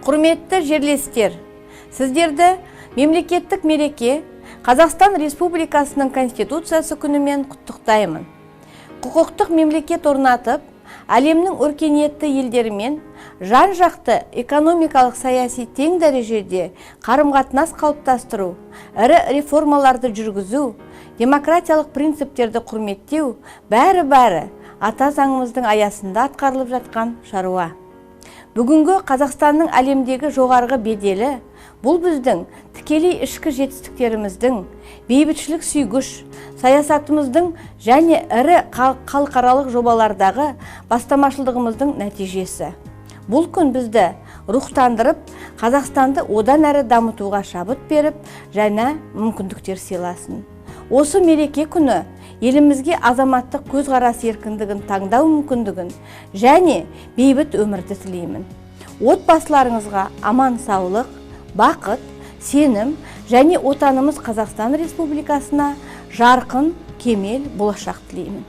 Құрметті жерлестер, сіздерді мемлекеттік мереке Қазақстан Республикасының Конституциясы күнімен құттықтаймын. Құқықтық мемлекет орнатып, әлемнің өркениетті елдерімен жан-жақты экономикалық саяси тең дәрежеде қарым-қатынас қалыптастыру, ірі реформаларды жүргізу, демократиялық принциптерді құрметтеу бәрі ата заңымыздың аясында атқарылып жатқан шаруа. Бүгінгі Қазақстанның әлемдегі жоғарғы беделі бұл біздің тікелей ішкі жетістіктеріміздің, бейбітшілік сүйгіш саясатымыздың және ірі халықаралық жобалардағы бастамашылдығымыздың нәтижесі. Бұл күн бізді рухтандырып, Қазақстанды одан әрі дамытуға шабыт беріп, жаңа мүмкіндіктер сыйласын. Осы мереке күні елімізге азаматтық көзқарас еркіндігін таңдау мүмкіндігін және бейбіт өмірді тілеймін. Отбасыларыңызға аман саулық, бақыт, сенім және отанымыз Қазақстан Республикасына жарқын, кемел болашақ тілеймін.